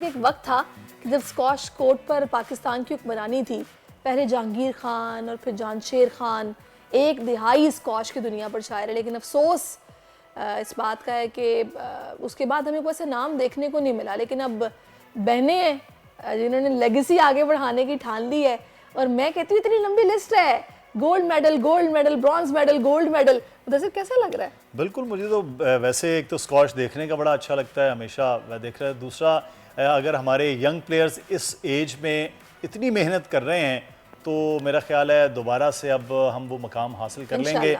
एक वक्त था कि जब स्कॉश कोर्ट पर पाकिस्तान की हुक्मरानी थी, पहले जहांगीर खान और फिर जानशेर खान एक दिहाई स्कॉश की दुनिया पर छाए रहे। लेकिन अफसोस इस बात का है कि उसके बाद हमें कोई ऐसा नाम देखने को नहीं मिला। लेकिन अब बहनें हैं जिन्होंने लेगेसी आगे बढ़ाने की ठान ली है। और मैं कहती हूँ इतनी लंबी लिस्ट है, gold medal, bronze medal, gold medal. उधर कैसा लग रहा है? बिल्कुल, मुझे तो वैसे एक तो स्कॉश देखने का बड़ा अच्छा लगता है, हमेशा मैं देख रहा है। दूसरा, अगर हमारे यंग प्लेयर्स इस एज में इतनी मेहनत कर रहे हैं तो मेरा ख्याल है दोबारा से अब हम वो मकाम हासिल कर लेंगे।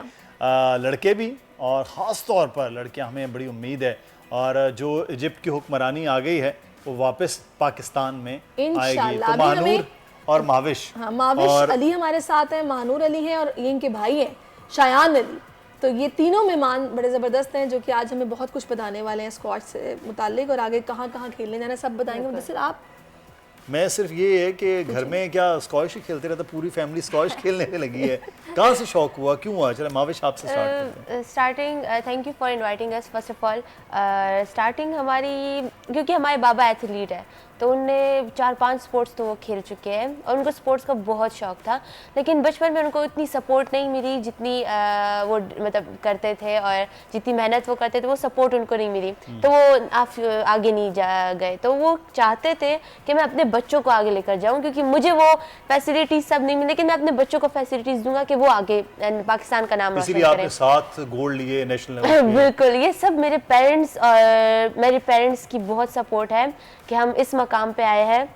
लड़के भी, और ख़ास तौर पर लड़कियां, हमें बड़ी उम्मीद है। और जो इजिप्ट की हुक्मरानी आ गई है वो वापस पाकिस्तान में आएगी। तो महानूर और माविश, हाँ, माविश और अली हमारे साथ हैं, महानूर अली हैं और ये इनके भाई हैं शायान अली। तो ये तीनों मेहमान बड़े ज़बरदस्त हैं जो कि आज हमें बहुत कुछ बताने वाले हैं स्क्वाश से मुताल्लिक, और आगे कहाँ कहाँ खेलने जाना सब बताएंगे। मुदस्सिर आप? मैं सिर्फ ये है कि घर में क्या स्क्वाश ही खेलते रहते, पूरी फैमिली स्क्वाश खेलने में लगी है। कहाँ से शौक हुआ, क्यों हुआ? चलो माविश आपसे starting thank you for inviting us first of all. Starting हमारी, क्योंकि हमारे बाबा एथलीट है तो उनने 4-5 स्पोर्ट्स तो वो खेल चुके हैं और उनको स्पोर्ट्स का बहुत शौक था। लेकिन बचपन में उनको इतनी सपोर्ट नहीं मिली जितनी वो मतलब करते थे, और जितनी मेहनत वो करते थे वो सपोर्ट उनको नहीं मिली, तो वो आगे नहीं जा गए। तो वो चाहते थे कि मैं अपने बच्चों को आगे लेकर जाऊं, क्योंकि मुझे वो फैसिलिटीज सब नहीं मिली, लेकिन मैं अपने बच्चों को फैसिलिटीज दूंगा कि वो आगे पाकिस्तान का नाम रोशन करें। आपने 7 गोल्ड लिए नेशनल लेवल पे। बिल्कुल, ये सब मेरे पेरेंट्स की बहुत सपोर्ट है कि हम इस मकाम पे आए हैं,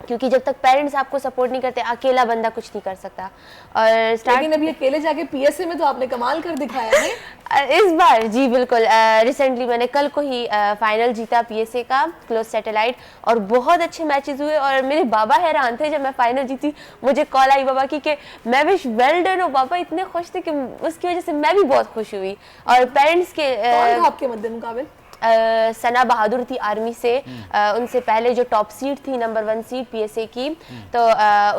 क्योंकि जब तक पेरेंट्स आपको सपोर्ट नहीं करते अकेला बंदा कुछ नहीं कर सकता। और लेकिन अभी अकेले जाके पीएसए में तो आपने कमाल कर दिखाया है इस बार। जी बिल्कुल, रिसेंटली मैंने कल को ही फाइनल जीता पीएसए का क्लोज सैटेलाइट, और बहुत अच्छे मैचेस हुए। और मेरे बाबा हैरान थे जब मैं फाइनल जीती, मुझे कॉल आई बाबा की कि मैं विश वेल डन हो। पापा इतने खुश थे कि उसकी वजह से मैं भी बहुत खुश हुई। और पेरेंट्स के आपके मद्दे मुकाबिल सना बहादुर थी आर्मी से, उनसे पहले जो टॉप सीट थी नंबर 1 सीट पीएसए की, तो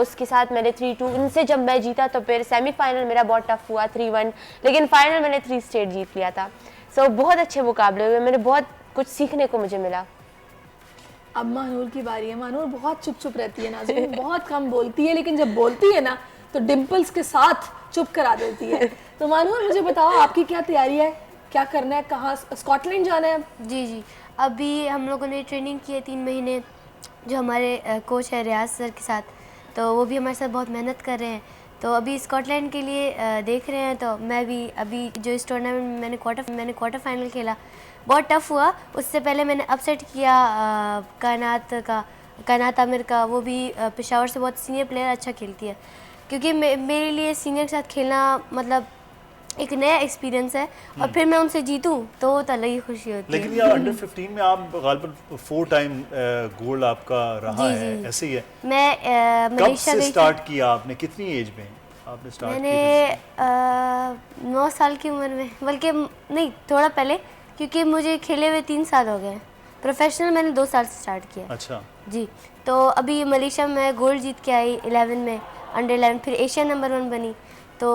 उसके साथ मैंने 3-2 उनसे जब मैं जीता। तो फिर सेमीफाइनल मेरा बहुत टफ हुआ 3-1, लेकिन फाइनल मैंने 3 स्टेट जीत लिया था। सो बहुत अच्छे मुकाबले हुए, मैंने बहुत कुछ सीखने को मुझे मिला। अब महानूर की बारी है। महानूर बहुत चुप चुप रहती है नाज़रीन, बहुत कम बोलती है, लेकिन जब बोलती है ना तो डिम्पल्स के साथ चुप करा देती है। तो महानूर मुझे बताओ आपकी क्या तैयारी है, क्या करना है, कहाँ स्कॉटलैंड जाना है? जी, अभी हम लोगों ने ट्रेनिंग की है 3 महीने, जो हमारे कोच है रियाज सर के साथ, तो वो भी हमारे साथ बहुत मेहनत कर रहे हैं। तो अभी स्कॉटलैंड के लिए देख रहे हैं। तो मैं भी अभी जो इस टूर्नामेंट में मैंने क्वार्टर फाइनल खेला, बहुत टफ हुआ। उससे पहले मैंने अपसेट किया कायनात आमिर का, वो भी पेशावर से बहुत सीनियर प्लेयर, अच्छा खेलती है। क्योंकि मेरे लिए सीनियर के साथ खेलना मतलब एक नया एक्सपीरियंस है, और फिर मैं उनसे जीतूं तो अलग ही खुशी होती है। लेकिन यार अंडर 15 में आप गालिबन 4 टाइम गोल्ड आपका रहा है, ऐसे ही है। मैं कब से स्टार्ट किया आपने, कितनी एज में आपने स्टार्ट किया? मैंने 9 साल की उम्र में, बल्कि नहीं थोड़ा पहले, क्योंकि मुझे खेले हुए 3 साल हो गए। प्रोफेशनल मैंने 2 साल से स्टार्ट किया। अच्छा जी, तो अभी मलेशिया में गोल्ड जीत के आई 11 में, अंडर 11, फिर एशिया नंबर 1 बनी। तो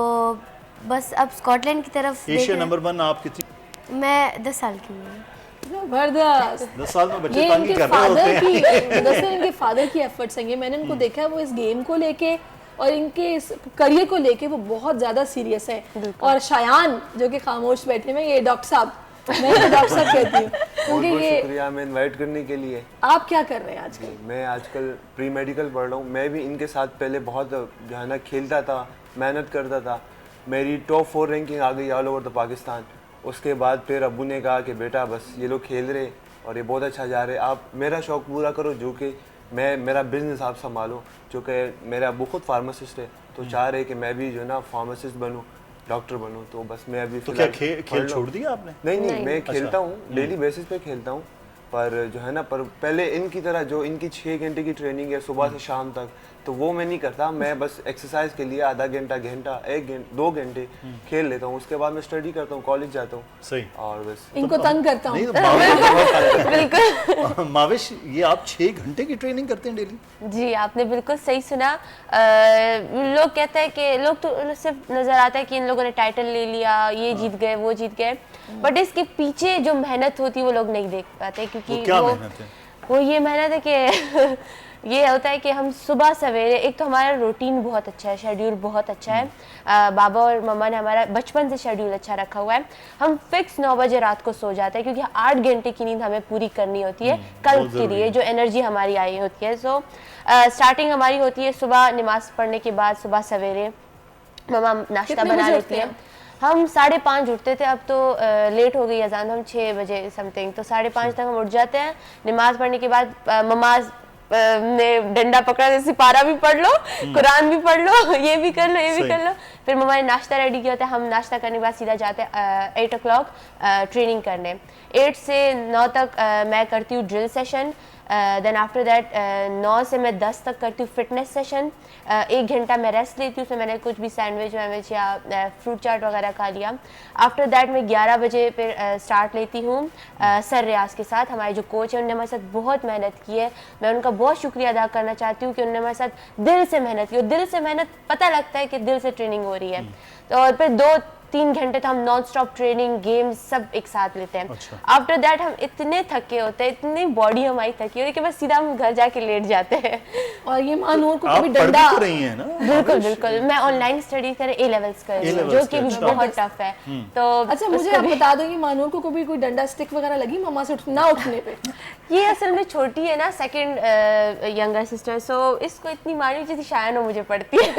बस अब स्कॉटलैंड की तरफ। एशिया नंबर 1 आप कितनी? मैं 10 साल की हूँ। जबरदस्त। 10 साल में बच्चे तंग कर रहे होते हैं। इनके फादर की एफर्ट्स हैं। मैंने इनको देखा है, वो इस गेम को लेके और इनके इस करियर को लेके वो बहुत ज़्यादा सीरियस है। और शायान जो कि खामोश बैठे हैं, ये डॉक्टर साहब, मैं डॉक्टर साहब कहती हूँ क्योंकि ये शुक्रिया हमें इनवाइट करने के लिए। आप क्या कर रहे हैं आजकल? मैं आजकल प्री मेडिकल पढ़ रहा हूँ। मैं भी इनके साथ पहले बहुत जो है ना खेलता था, मेहनत करता था। मेरी टॉप 4 रैंकिंग आ गई ऑल ओवर द पाकिस्तान। उसके बाद फिर अब्बू ने कहा कि बेटा बस ये लोग खेल रहे और ये बहुत अच्छा जा रहे, आप मेरा शौक़ पूरा करो, जो कि मैं मेरा बिज़नेस आप संभालो। जो कि मेरा अब्बू खुद फार्मासिस्ट है, तो चाह रहे कि मैं भी जो है ना फार्मासिस्ट बनूँ, डॉक्टर बनूँ। तो बस मैं अभी तो क्या खेल छोड़ दिया आपने? नहीं, मैं खेलता हूँ, डेली बेसिस पे खेलता हूँ। पर जो है ना, पर पहले इनकी तरह जो इनकी 6 घंटे की ट्रेनिंग है सुबह से शाम तक, तो वो मैं नहीं करता। मैं बस एक्सरसाइज के लिए आधा घंटा, 1 घंटा, 2 घंटे खेल लेता हूँ। उसके बाद मैं स्टडी करता हूँ, कॉलेज जाता हूँ। सही। और बस इनको तंग करता हूँ। बिल्कुल। माविश, ये आप 6 घंटे की ट्रेनिंग करते हैं डेली? जी, आपने बिल्कुल सही सुना। लोग कहते हैं कि लोग तो सिर्फ नजर आता है कि इन लोगों ने टाइटल ले लिया, ये जीत गए, वो जीत गए, बट इसके पीछे जो मेहनत होती है वो लोग नहीं देख पाते, क्योंकि क्या मेहनत है? वो ये मेहनत है कि ये होता है कि हम सुबह सवेरे, एक तो हमारा रूटीन बहुत अच्छा है, शेड्यूल बहुत अच्छा है। बाबा और मम्मा ने हमारा बचपन से शेड्यूल अच्छा रखा हुआ है। हम फिक्स 9 बजे रात को सो जाते हैं क्योंकि 8 घंटे की नींद हमें पूरी करनी होती है कल बहुत के ज़रूरी लिए, है। जो एनर्जी हमारी आई होती है। सो स्टार्टिंग हमारी होती है सुबह नमाज पढ़ने के बाद, सुबह सवेरे मम्मा नाश्ता कितने बना बजे लेती उठते है। हैं? हम 5:30 उठते थे, अब तो लेट हो गई अजान, हम 6 बजे समथिंग, तो 5:30 तक हम उठ जाते हैं। नमाज पढ़ने के बाद मम्मा ने डंडा पकड़ा, जैसे सिपारा भी पढ़ लो, कुरान भी पढ़ लो, ये भी कर लो, ये भी सही। कर लो। फिर मम्मा ने नाश्ता रेडी किया होता है, हम नाश्ता करने के बाद सीधा जाते हैं 8 o'clock ट्रेनिंग करने। 8 से 9 तक मैं करती हूँ drill session. Then after that 9 से मैं 10 तक करती हूँ फिटनेस सेशन। 1 घंटा मैं रेस्ट लेती हूँ, उसमें मैंने कुछ भी सैंडविच वैंडविच या फ्रूट चाट वगैरह खा लिया। आफ्टर दैट मैं 11 बजे फिर स्टार्ट लेती हूँ सर रियाज के साथ। हमारे जो कोच हैं उन्होंने हमारे साथ बहुत मेहनत की है, मैं उनका बहुत शुक्रिया अदा करना चाहती हूँ कि उन्होंने हमारे साथ दिल से मेहनत की, और दिल से मेहनत पता लगता है कि दिल से ट्रेनिंग हो रही है। तो और फिर 2-3 घंटे तो हम नॉन स्टॉप ट्रेनिंग, गेम्स सब एक साथ लेते हैं। अच्छा। आफ्टर दैट हम इतने थके होते हैं, इतनी बॉडी हमारी थकी होती है कि बस सीधा हम घर जाके लेट जाते हैं। और ये महानूर को आप कभी पढ़ भी डंडा तो रही हैं ना? बिल्कुल बिल्कुल, मैं ऑनलाइन स्टडी कर A levels कर रही हूँ, A-levels जो कि के, भी अच्छा। बहुत टफ है। तो अच्छा, मुझे उसको आप भी- बता दो कि महानूर को कभी कोई डंडा स्टिक वगैरह लगी मम्मा से ना उठने पे? ये असल में छोटी है ना, सेकंड यंगर सिस्टर, सो इसको इतनी मारी जैसी शायन मुझे पड़ती है।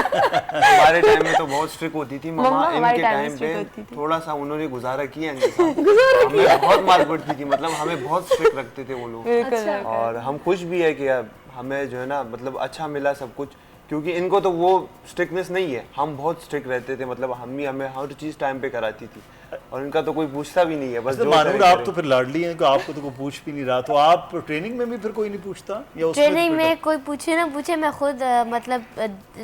हमारे टाइम में तो बहुत स्ट्रिक्ट होती थी मम्मा मम्मा, हमारे इनके time में टाइम strict पे होती थी। थोड़ा सा उन्होंने गुजारा किया इनके साथ। हमें बहुत मार पड़ती थी, मतलब हमें बहुत स्ट्रिक्ट रखते थे वो लोग। बिल्कुल और हम खुश भी है कि अब हमें जो है ना मतलब अच्छा मिला सब कुछ, क्योंकि इनको तो वो स्ट्रिक्टनेस नहीं है, हम बहुत स्ट्रिक्ट रहते थे, मतलब मम्मी हमें हर चीज़ टाइम पे कराती थी, और इनका तो कोई पूछता भी नहीं है, बस जो मानूर करे आप करे। तो फिर लाडली हैं, तो आपको तो कोई पूछ भी नहीं रहा, तो आप ट्रेनिंग में भी फिर कोई नहीं पूछता या उसमें ट्रेनिंग फिर में कोई पूछे ना पूछे, मैं खुद मतलब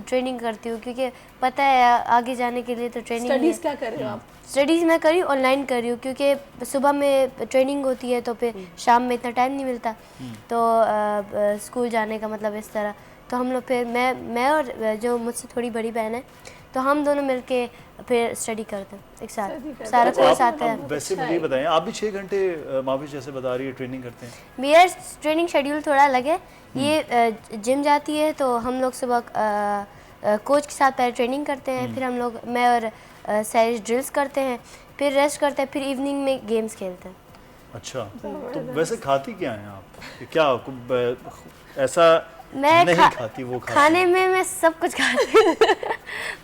ट्रेनिंग करती हूँ, क्योंकि पता है आगे जाने के लिए तो ट्रेनिंग स्टडीज क्या कर रहे हो आप? स्टडीज़ मैं करी ऑनलाइन कर रही हूँ, क्योंकि सुबह में ट्रेनिंग होती है तो फिर शाम में इतना टाइम नहीं मिलता, तो स्कूल जाने का मतलब इस तरह। तो हम लोग फिर मैं और जो मुझसे थोड़ी बड़ी बहन है, तो हम दोनों मिलके फिर स्टडी करते हैं एक साथ, सारा तो कोर्स आप- आता है। आप वैसे मुझे ये बताएं, आप भी 6 घंटे माविश जैसे बता रही है ट्रेनिंग करते हैं? मेरा ट्रेनिंग शेड्यूल थोड़ा अलग है, ये जिम जाती है तो हम लोग सुबह कोच के साथ पहले ट्रेनिंग करते हैं, फिर हम लोग मैं और सारे ड्रिल्स करते हैं, फिर रेस्ट करते हैं, फिर इवनिंग में गेम्स खेलते हैं। अच्छा, तो वैसे खाती क्या हैं आप? क्या ऐसा मैं नहीं खाती वो खाती खाने में मैं सब कुछ खाती हूँ।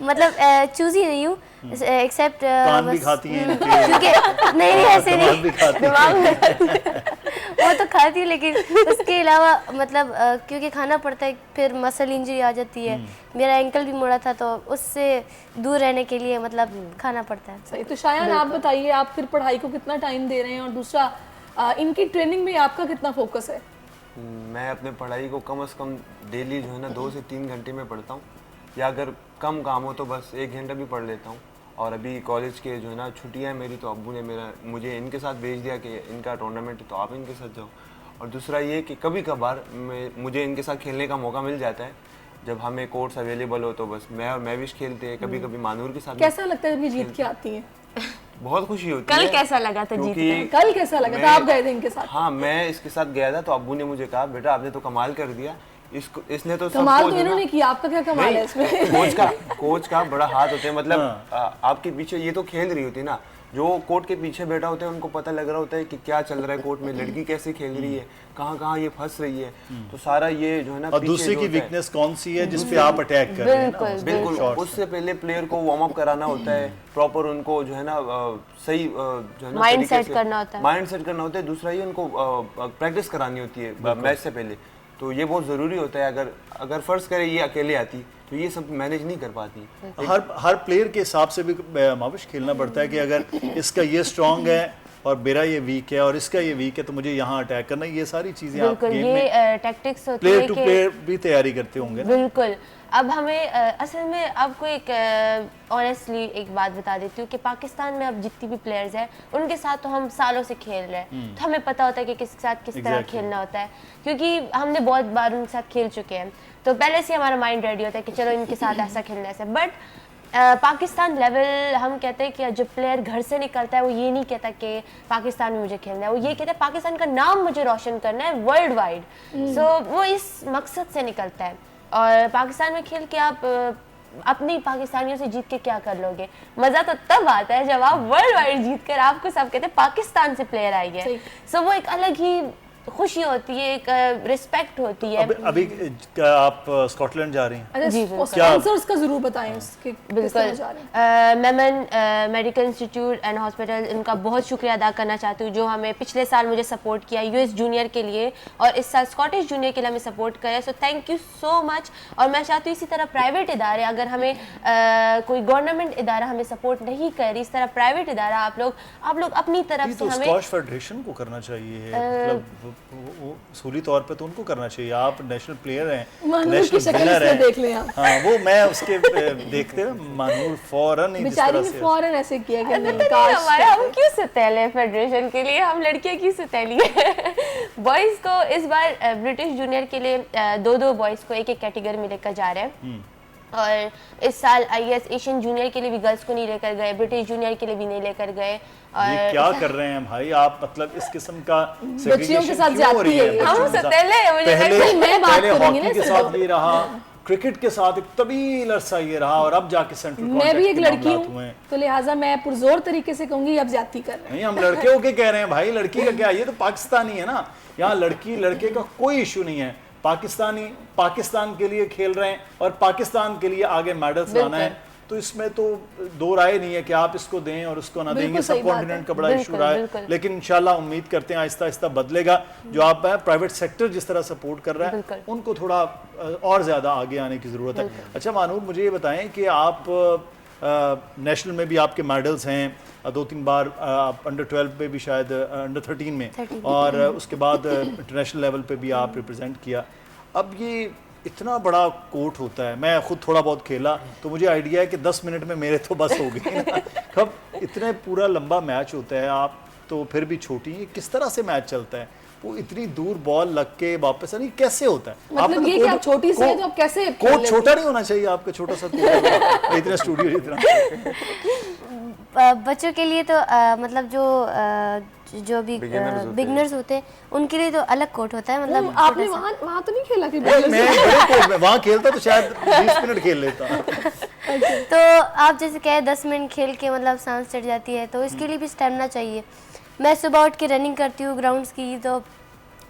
मतलब चूजी नहीं हूँ, एक्सेप्ट कान भी खाती हैं इनके, क्योंकि नहीं ऐसे दिमाग नहीं, भी खाती हैं। दिमाग में वो तो खाती हूँ, लेकिन उसके अलावा मतलब क्योंकि खाना पड़ता है, फिर मसल इंजरी आ जाती है, मेरा एंकल भी मुड़ा था, तो उससे दूर रहने के लिए मतलब खाना पड़ता है। सही। तो शायद आप बताइए, आप फिर पढ़ाई को कितना टाइम दे रहे हैं, और दूसरा इनकी ट्रेनिंग में आपका कितना फोकस है? मैं अपने पढ़ाई को कम से कम डेली जो है ना 2 से 3 घंटे में पढ़ता हूँ, या अगर कम काम हो तो बस 1 घंटा भी पढ़ लेता हूँ। और अभी कॉलेज के जो है ना छुट्टियाँ हैं मेरी, तो अब्बू ने मुझे इनके साथ भेज दिया कि इनका टूर्नामेंट है तो आप इनके साथ जाओ। और दूसरा ये कि कभी कभार मुझे इनके साथ खेलने का मौका मिल जाता है, जब हमें कोर्ट्स अवेलेबल हो तो बस मैं और मैविश खेलते हैं, कभी कभी मानूर के साथ भी। कैसा लगता है जब ये जीत के आती हैं? बहुत खुशी होती है। कल कैसा लगा था जीत क्योंकि कल कैसा लगा था? आप गए थे इनके साथ? हाँ, मैं इसके साथ गया था, तो अब्बू ने मुझे कहा बेटा आपने तो कमाल कर दिया, इसने तो सबको कमाल जो तो है ना- इन्होंने किया, आपका क्या कमाल है इसमें? कोच का बड़ा हाथ होता है, मतलब आपके पीछे ये तो खेल रही होती है ना, जो कोर्ट के पीछे बैठा होता है उनको पता लग रहा होता है कि क्या चल रहा है कोर्ट में, लड़की कैसे खेल रही है, कहाँ ये फंस रही है, तो सारा ये जो है ना और पीछे दूसरे जो की होता है- वीकनेस कौन सी है जिस पे आप अटैक कर रहे हैं ना? बिल्कुल, बिल्कुल, शॉट्स उससे पहले प्लेयर को वार्म अप कराना होता है, प्रॉपर उनको जो है ना सही जो है ना Mind तरीके set से- करना होता है। माइंड सेट करना होता है। दूसरा ये उनको प्रैक्टिस करानी होती है मैच से पहले, तो ये बहुत ज़रूरी होता है। अगर फर्ज करें ये अकेले आती तो ये सब मैनेज नहीं कर पाती। हर प्लेयर के हिसाब से भी माविश खेलना पड़ता है कि अगर इसका ये स्ट्रांग है और मेरा ये वीक है और इसका ये वीक है तो मुझे यहाँ अटैक करना है, ये सारी चीजें आप बिल्कुल, गेम में ये टैक्टिक्स होती प्लेयर है टू कि प्लेयर भी तैयारी करते होंगे ना? बिल्कुल। अब हमें असल में आपको एक ऑनेस्टली एक बात बता देती हूँ कि पाकिस्तान में अब जितनी भी प्लेयर्स हैं उनके साथ तो हम सालों से खेल रहे हैं, तो हमें पता होता है कि किसके साथ किस तरह Exactly. खेलना होता है, क्योंकि हमने बहुत बार उनके साथ खेल चुके हैं, तो पहले से हमारा माइंड रेडी होता है कि चलो इनके साथ ऐसा खेलना है ऐसा। बट पाकिस्तान लेवल हम कहते हैं कि जब प्लेयर घर से निकलता है वो ये नहीं कहता कि पाकिस्तान में मुझे खेलना है, वो ये कहता है पाकिस्तान का नाम मुझे रोशन करना है वर्ल्ड वाइड। सो वो इस मकसद से निकलता है। और पाकिस्तान में खेल के आप अपनी पाकिस्तानियों से जीत के क्या कर लोगे? मज़ा तो तब आता है जब आप वर्ल्ड वाइड जीत कर आपको सब कहते हैं पाकिस्तान से प्लेयर आई है। सो वो एक अलग ही खुशी होती है, एक रिस्पेक्ट होती है। अभी क्या आप स्कॉटलैंड जा रही हैं? अच्छा, जी, बिल्कुल। स्पॉन्सर्स का जरूर बताएं उसके किस तरह जा रहे हैं। Memon medical institute and hospital, इनका बहुत शुक्रिया अदा करना चाहती हूँ जो हमें पिछले साल मुझे सपोर्ट किया यूएस जूनियर के लिए और इस साल स्कॉटिश जूनियर के लिए हमें सपोर्ट करें। So thank you so much. और मैं चाहती हूँ इसी तरह प्राइवेट इदारे, अगर हमें कोई गवर्नमेंट इदारा हमें सपोर्ट नहीं कर रही, इस तरह प्राइवेट इदारा आप लोग अपनी तरफ से तो हमें स्क्वॉश फेडरेशन को करना चाहिए, मतलब वो उसूली तौर पे तो उनको करना चाहिए। आप नेशनल प्लेयर हैं, मानूर की शक्ल विनर इससे हैं। देख लें आप। हाँ, वो मैं उसके देखते हुए मानूर फौरन ही जिस बेचारी तरह ने से फौरन ऐसे किया कि नहीं, नहीं, काश हमारा हम क्यों सतैले फेडरेशन के लिए, हम लड़कियां क्यों सतैली है। बॉयज को इस बार ब्रिटिश जूनियर के लिए दो बॉयज को एक कैटेगरी में लेकर जा रहे हैं। और इस साल आईएस एशियन जूनियर के लिए भी गर्ल्स को नहीं लेकर गए, ब्रिटिश जूनियर के लिए भी नहीं लेकर गए। ये क्या कर रहे हैं भाई आप? मतलब इस किस्म का बच्चियों के segregation साथ क्यों हो रही है जाती है। बच्चों हम के साथ? सतैले हैं, मुझे लगता पहले है। मैं बात पहले करूंगी ना हॉकी के इस साथ पर। ये रहा, क्रिकेट के साथ एक तवील अरसा ये रहा और अब जाके सेंट्रल मैं भी एक कॉन्टैक्ट के लड़की मामलात हुए हूँ हैं। तो लिहाजा मैं पुरजोर तरीके से कहूंगी अब ज्यादती कर रहे हैं। नहीं, हम लड़के होके कह रहे हैं भाई, लड़की का क्या, ये तो पाकिस्तानी है ना, यहाँ लड़की लड़के का कोई इशू नहीं है। पाकिस्तानी पाकिस्तान के लिए खेल रहे हैं और पाकिस्तान के लिए आगे मेडल्स लाना है, तो इसमें तो दो राय नहीं है कि आप इसको दें और उसको ना देंगे। बिल्कुल सही सब बात कॉन्टिनेंट है। का बड़ा बिल्कुल, इशू रहा है, बिल्कुल। लेकिन इंशाल्लाह उम्मीद करते हैं आहिस्ता आहिस्ता बदलेगा। जो आप प्राइवेट सेक्टर जिस तरह सपोर्ट कर रहा है बिल्कुल। उनको थोड़ा और ज़्यादा आगे आने की ज़रूरत है। अच्छा मानूर, मुझे ये बताएं कि आप नेशनल में भी आपके मेडल्स हैं, 2-3 बार आप अंडर 12 पे भी शायद अंडर 13 में, और उसके बाद इंटरनेशनल लेवल पे भी आप रिप्रेजेंट किया। अब ये इतना बड़ा कोर्ट होता है, मैं खुद थोड़ा बहुत खेला तो मुझे आइडिया है कि 10 मिनट में मेरे तो बस हो गई ना। कब इतने पूरा लंबा मैच होता है, आप तो फिर भी छोटी, किस तरह से मैच चलता है? वो इतनी दूर बॉल लग के वापस आनी कैसे होता है? मतलब ये कि आप छोटी से हैं तो आप कैसे खेल कोर्ट लेते छोटा नहीं होना चाहिए आपका, छोटा सा कोर्ट इतना स्टूडियो जितना। बच्चों के लिए तो मतलब जो भी बिगनर्स होते हैं उनके लिए तो अलग कोर्ट होता है। मतलब आपने वहाँ तो नहीं खेला कि मैं बड़े कोर्ट में वहाँ खेलता तो शायद 20 मिनट खेल लेता। तो आप जैसे कहे 10 मिनट खेल के मतलब सांस चढ़ जाती है, तो इसके लिए भी स्टेमिना चाहिए। मैं सुबह उठ के रनिंग करती हूँ ग्राउंड्स की, तो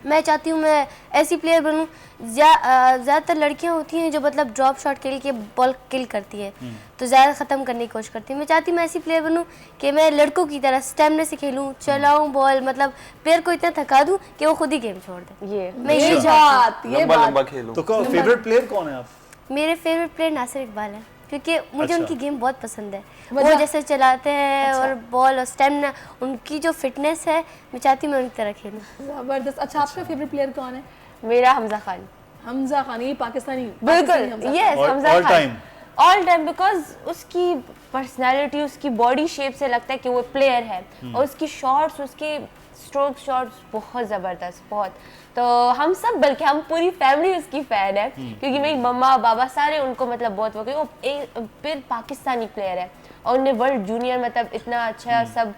मैं चाहती हूँ मैं ऐसी प्लेयर बनूँ। ज़्यादातर लड़कियाँ होती हैं जो मतलब ड्रॉप शॉट खेल के बॉल किल करती है, तो ज़्यादा ख़त्म करने की कोशिश करती हूँ। मैं चाहती हूँ मैं ऐसी प्लेयर बनूँ कि मैं लड़कों की तरह स्टेमिना से खेलूँ, चलाऊँ बॉल, मतलब प्लेयर को इतना थका दूँ कि वो खुद ही गेम छोड़ दे। ये मैं ये चाहती ये लंबा बात लंबा खेलो। तो फेवरेट प्लेयर कौन है आप? हूँ। मेरे फेवरेट प्लेयर नासिर इकबाल है, क्योंकि मुझे अच्छा। उनकी गेम बहुत पसंद है। वजह? वो जैसे चलाते हैं और बॉल और स्टेमिना, उनकी जो फिटनेस है, मैं चाहती हूँ मैं उनकी तरह खेलूँ। जबरदस्त। अच्छा, आपका फेवरेट प्लेयर कौन है? मेरा हमजा खान। हमजा खान, ये पाकिस्तानी बिल्कुल, Hamza yes, All- Hamza all Khan time? All time, because उसकी पर्सनालिटी, उसकी बॉडी शेप से लगता है कि वो प्लेयर है। और उसकी शॉट्स, उसके स्ट्रोक शॉट्स बहुत ज़बरदस्त, बहुत। तो हम सब, बल्कि हम पूरी फैमिली उसकी फ़ैन है, क्योंकि मेरी मम्मा बाबा सारे उनको मतलब बहुत वो, क्योंकि वो एक फिर पाकिस्तानी प्लेयर है और उन्हें वर्ल्ड जूनियर मतलब इतना अच्छा है और सब,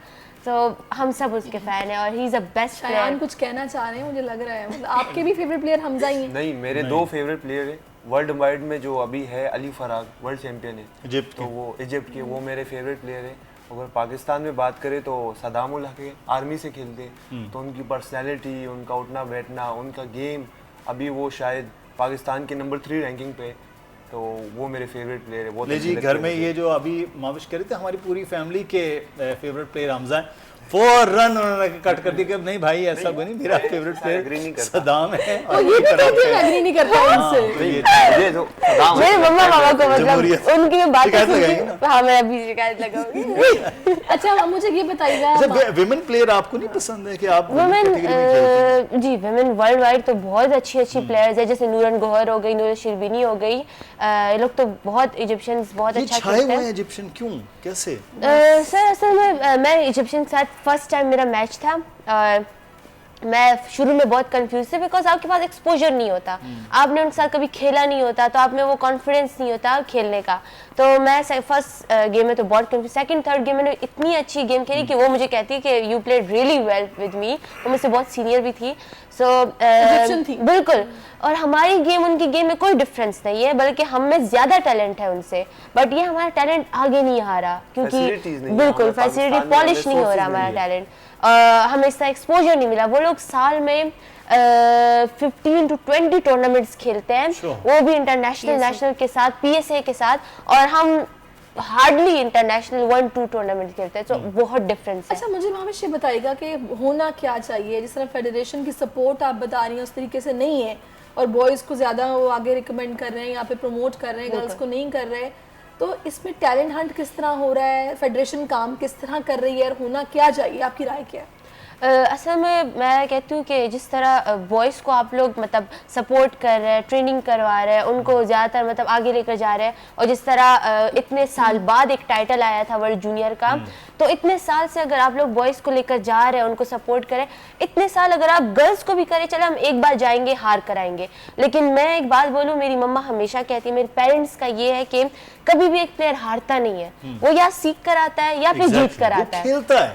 तो हम सब उसके फ़ैन हैं और ही इज़ अ बेस्ट शायान प्लेयर। कुछ कहना चाह रहे हैं, मुझे लग रहा है। मतलब आपके भी फेवरेट प्लेयर हमजा ही हैं? नहीं, मेरे दो फेवरेट प्लेयर हैं वर्ल्ड वाइड में। जो अभी है अली फराग, वर्ल्ड चैंपियन है इजिप्ट तो वो इजिप्ट के, वो मेरे फेवरेट प्लेयर है। अगर पाकिस्तान में बात करें तो सदाम उल हक है, आर्मी से खेलते हैं, तो उनकी पर्सनैलिटी, उनका उठना बैठना, उनका गेम, अभी वो शायद पाकिस्तान के नंबर 3 रैंकिंग पे, तो वो मेरे फेवरेट प्लेयर है। बहुत ले जी, अच्छे घर लगते में हैं ये जो अभी माविश कह रहे थे, हमारी पूरी फैमिली के फेवरेट प्लेयर हमजा है, फौरन उन्होंने कट कर दिया कि नहीं भाई ऐसा कोई नहीं, मेरा फेवरेट agree नहीं प्लेयर करता। सदाम है। और ये भी कहती है एग्री नहीं करता इनसे। तो ये मुझे तो सदाम मेरे मम्मा पापा को मतलब जमहूरियत। उनकी मैं बातें शिकायत सुनती लगाएगी हूँ। ना? हाँ, मैं अभी शिकायत लगाऊंगी। अच्छा, अब मुझे ये बताइएगा, अच्छा, विमेन प्लेयर आपको नहीं पसंद है कि आप वुमेन, कैटेगरी में खेलते हैं? जी, वुमेन वर्ल्ड वाइड तो बहुत अच्छी अच्छी प्लेयर्स है, जैसे नूरन गोहर हो गई, नूर शिरबिनी हो गई, ये लोग तो बहुत इजिप्शियंस बहुत ये अच्छा छाए खेलते हुए हैं। हैं इजिप्शियन, क्यों, कैसे? सर असल में मैं इजिप्शियन के साथ फर्स्ट टाइम मेरा मैच था, और मैं शुरू में बहुत कंफ्यूज थी बिकॉज आपके पास एक्सपोजर नहीं होता, आपने उनके साथ कभी खेला नहीं होता, तो आप में वो कॉन्फिडेंस नहीं होता खेलने का। तो मैं फर्स्ट गेम में तो बहुत कंफ्यूज, सेकंड थर्ड गेम में इतनी अच्छी गेम खेली कि वो मुझे कहती है कि you played really well with me, वो मुझसे बहुत सीनियर भी थी। थी। बिल्कुल, और हमारी गेम उनकी गेम में कोई डिफरेंस नहीं है, बल्कि हम में ज्यादा टैलेंट है उनसे, बट ये हमारा टैलेंट आगे नहीं आ रहा क्योंकि Facilities नहीं है, बिल्कुल हमारे फैसिलिटी पाकिस्तान में पॉलिश नहीं हो resources रहा हमारा नहीं है। टैलेंट, हमें इसका एक्सपोजर नहीं मिला। वो लोग साल में 15 to 20 टूर्नामेंट्स खेलते हैं, Sure. वो भी इंटरनेशनल नेशनल के साथ, PSA के साथ, और हम हार्डली इंटरनेशनल 1-2 टूर्नामेंट खेलते हैं, तो बहुत डिफरेंस है। अच्छा, मुझे भावेश ये बताइएगा कि होना क्या चाहिए, जिस तरह फेडरेशन की सपोर्ट आप बता रही हैं उस तरीके से नहीं है, और बॉयज़ को ज़्यादा वो आगे रिकमेंड कर रहे हैं, यहाँ पे प्रमोट कर रहे हैं, गर्ल्स को नहीं कर रहे, तो इसमें टैलेंट हंट किस तरह हो रहा है, फेडरेशन काम किस तरह कर रही है, और होना क्या चाहिए, आपकी राय क्या है? असल में मैं कहती हूँ कि जिस तरह बॉयज़ को आप लोग मतलब सपोर्ट कर रहे हैं, ट्रेनिंग करवा रहे हैं, उनको ज़्यादातर मतलब आगे लेकर जा रहे हैं, और जिस तरह इतने साल बाद एक टाइटल आया था वर्ल्ड जूनियर का, तो इतने साल से अगर आप लोग बॉयज़ को लेकर जा रहे हैं, उनको सपोर्ट करें, इतने साल अगर आप गर्ल्स को भी करें, चले हम एक बार जाएंगे हार कराएंगे, लेकिन मैं एक बात बोलूँ, मेरी मम्मा हमेशा कहती है, मेरे पेरेंट्स का ये है कि कभी भी एक प्लेयर हारता नहीं है, वो या सीख कर आता है या फिर जीत कर आता है,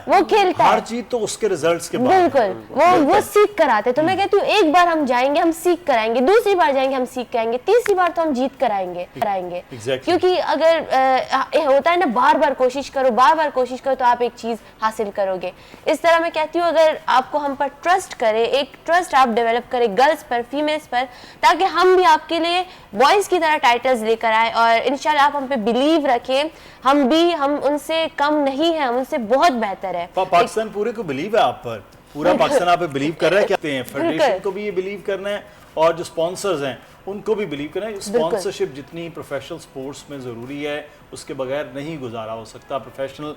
वो खेलता है, हार जीत तो उसके रिजल्ट्स के बाद बिल्कुल वो सीख कर आते हैं। तो मैं कहती हूँ एक बार हम जाएंगे, हम सीख कर आएंगे, दूसरी बार जाएंगे, हम सीख कर आएंगे, तीसरी बार तो हम जीत कर आएंगे Exactly. क्योंकि अगर होता है ना, बार बार कोशिश करो तो आप एक चीज हासिल करोगे। इस तरह मैं कहती हूँ अगर आपको हम पर ट्रस्ट करे, एक ट्रस्ट आप डेवलप करें गर्ल्स पर, फीमेल्स पर, ताकि हम भी आपके लिए बॉयज की तरह टाइटल्स लेकर आए, और इंशाल्लाह आप हम पे बिलीव रखें, हम उनसे कम नहीं है, हम उनसे बहुत बेहतर है। पाकिस्तान पूरे को बिलीव है आप पर, पूरा पाकिस्तान आप पे बिलीव कर रहा है, कहते हैं फेडरेशन को भी ये बिलीव करना है, और जो स्पॉन्सर्स हैं उनको भी बिलीव करना है। स्पॉन्सरशिप जितनी प्रोफेशनल स्पोर्ट्स में ज़रूरी है, उसके बगैर नहीं गुजारा हो सकता। प्रोफेशनल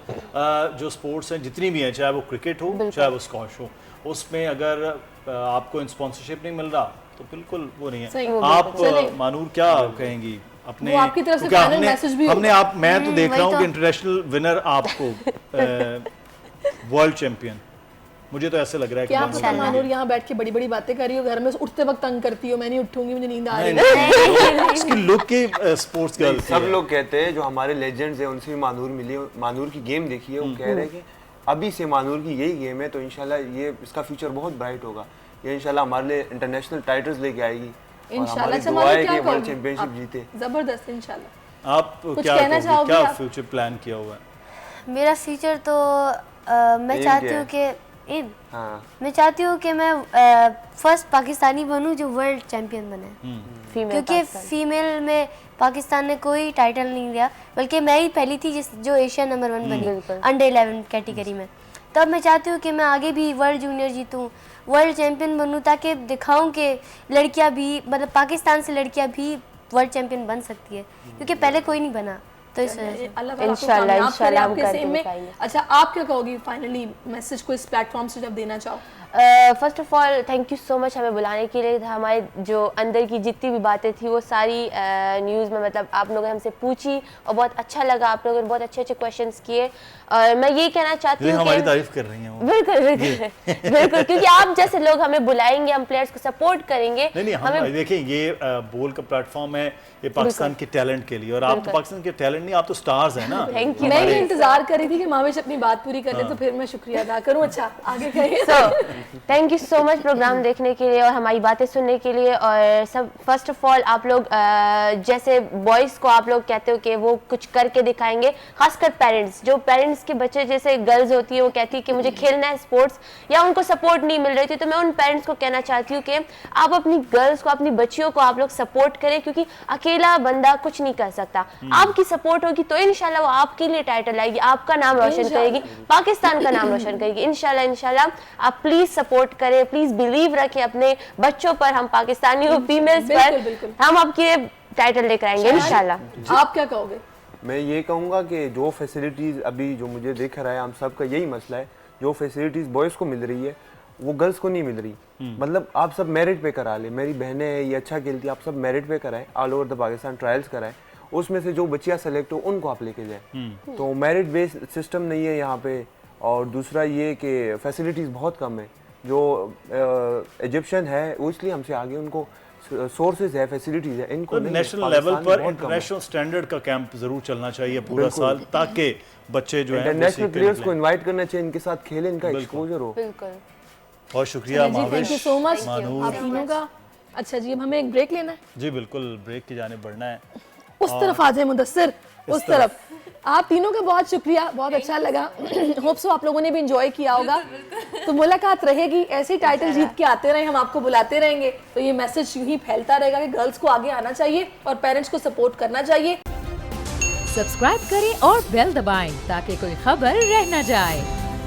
जो स्पोर्ट्स हैं जितनी भी हैं, चाहे वो क्रिकेट हो चाहे वो स्क्वॉश हो, उसमें अगर आपको स्पॉन्सरशिप नहीं मिल रहा तो बिल्कुल वो नहीं है। आप मानूर क्या कहेंगी अपने, वो आपकी तरफ से फाइनल मैसेज भी मैं तो देख रहा हूँ कि इंटरनेशनल विनर आपको वर्ल्ड चैंपियन, मुझे तो ऐसे लग रहा है कि क्या बहुत पता ज़्यादा मानूर यहाँ बैठ के बड़ी बड़ी बातें कर रही हो, घर में उठते वक्त तंग करती हो, मैं नहीं उठूंगी, मुझे नींद आ रही है। उसकी लुक की स्पोर्ट्स गर्ल सब लोग कहते हैं जो हमारे लेजेंड्स हैं उनसे भी मानूर मिली, मानूर की गेम देखी है, वो कह रहे हैं कि अभी से मानूर की यही गेम है, तो इंशाल्लाह ये इसका फ्यूचर बहुत ब्राइट होगा, ये इंशाल्लाह हमारे लिए इंटरनेशनल टाइटल्स लेके आएगी, इंशाल्लाह। दुआ है कि वर्ल्ड चैंपियनशिप जीते। जबरदस्त, इंशाल्लाह। आप कुछ क्या कहना कहोगे, चाहोगे क्या आप? फ्यूचर प्लान किया हुआ है? मेरा फ्यूचर तो मैं एम चाहती क्या हूँ कि हाँ, मैं चाहती हूँ कि मैं फर्स्ट पाकिस्तानी बनूँ जो वर्ल्ड चैंपियन बने, क्योंकि फीमेल में पाकिस्तान ने कोई टाइटल नहीं लिया, बल्कि मैं ही पहली थी जो एशिया नंबर 1 बनी अंडर 11 कैटेगरी में। तो अब मैं चाहती हूँ कि मैं आगे भी वर्ल्ड जूनियर जीतूँ, वर्ल्ड चैंपियन बनूँ, ताकि दिखाऊँ कि लड़कियाँ भी, मतलब पाकिस्तान से लड़कियाँ भी वर्ल्ड चैंपियन बन सकती है, क्योंकि पहले कोई नहीं बना। तो इस वजह से अल्लाह ताला आपको इंशाल्लाह कामयाब करे हम आपके करके सेम में। दिखाएंगे। अच्छा, आप क्या कहोगी फाइनली मैसेज को इस प्लेटफॉर्म से जब देना चाहो? First of all thank you so much हमें बुलाने के लिए। हमारे जो अंदर की जितनी भी बातें थी वो सारी न्यूज़ में मतलब आप लोगों ने हमसे पूछी, और बहुत अच्छा लगा, आप लोगों ने बहुत अच्छे अच्छे क्वेश्चंस किए, और मैं ये कहना चाहती हूँ हमारी तारीफ कर रही हैं वो। बिल्कुल बिल्कुल क्योंकि आप जैसे लोग हमें बुलाएंगे, हम प्लेयर्स को सपोर्ट करेंगे। नहीं हम देखिए ये बोल का प्लेटफॉर्म है, ये पाकिस्तान के टैलेंट के लिए, और आप तो पाकिस्तान के टैलेंट नहीं, आप तो स्टार्स हैं ना। Thank you. मैं ये इंतजार कर रही थी कि मावेश अपनी बात पूरी कर ले, तो फिर मैं शुक्रिया अदा करूं। अच्छा, आगे कहिए। Thank you so much programme देखने के लिए और हमारी बातें सुनने के लिए। और सब फर्स्ट ऑफ ऑल आप लोग जैसे बॉयज़ को आप लोग कहते हो कि वो कुछ करके दिखाएंगे, खासकर पेरेंट्स, जो पेरेंट्स के बच्चे जैसे गर्ल्स होती है वो कहती है कि मुझे खेलना है स्पोर्ट्स, या उनको सपोर्ट नहीं मिल रही थी, तो मैं उन पेरेंट्स को कहना चाहती हूँ कि आप अपनी गर्ल्स को, अपनी बच्चियों को आप लोग सपोर्ट करें, क्योंकि अकेला बंदा कुछ नहीं कर सकता। आपकी सपोर्ट होगी तो इंशाल्लाह वो आपके लिए टाइटल लाएगी, आपका नाम रोशन करेगी, पाकिस्तान का नाम रोशन करेगी इंशाल्लाह। इंशाल्लाह आप प्लीज सपोर्ट करें, प्लीज बिलीव रखें अपने बच्चों पर, हम पाकिस्तानी फीमेल्स पर, हम आपके टाइटल लेकर आएंगे इंशाल्लाह। आप क्या कहोगे? मैं ये कहूँगा कि जो फैसिलिटीज़ अभी जो मुझे दिख रहा है, हम सबका यही मसला है, जो फैसिलिटीज़ बॉयज़ को मिल रही है वो गर्ल्स को नहीं मिल रही। मतलब आप सब मेरिट पे करा ले, मेरी बहनें हैं ये अच्छा खेलती है, आप सब मेरिट पे कराएं, all over the Pakistan trials कराएं, उसमें से जो बच्चियाँ सेलेक्ट हो उनको आप लेके जाएं। तो मेरिट बेस्ड सिस्टम नहीं है यहाँ पे। और दूसरा ये कि फैसिलिटीज़ बहुत कम है, जो इजिप्शियन है वो इसलिए हमसे आगे, उनको सोर्सेज है, फैसिलिटीज है, इनको तो नहीं है। नेशनल पाकिस्तान लेवल में पर बहुत कम है। इंटरनेशनल स्टैंडर्ड का कैंप जरूर चलना चाहिए पूरा बिल्कुल। साल, ताकि बच्चे जो हैं वो इंटरनेशनल सीखते प्लेयर्स को निकलें। इनवाइट करना चाहिए, इनके साथ खेलें, इनका बिल्कुल। एक्सपोजर हो। बिल्कुल। बहुत शुक्रिया जी thank Mahavish, you so much Manur. आप तीनों का। अच्छा जी, अब हमें एक ब्रेक लेना है। जी बिल्कुल, ब्रेक की जाने बढ़ना है। उस तरफ आ जाए मुदस्सिर, उस तरफ। आप तीनों का बहुत शुक्रिया, बहुत अच्छा लगा। होप सो आप लोगों ने भी इंजॉय किया होगा। तो मुलाकात रहेगी, ऐसे ही टाइटल जीत के आते रहे, हम आपको बुलाते रहेंगे। तो ये मैसेज यूं ही फैलता रहेगा कि गर्ल्स को आगे आना चाहिए और पेरेंट्स को सपोर्ट करना चाहिए। सब्सक्राइब करें और बेल दबाएं ताकि कोई खबर रह न जाए।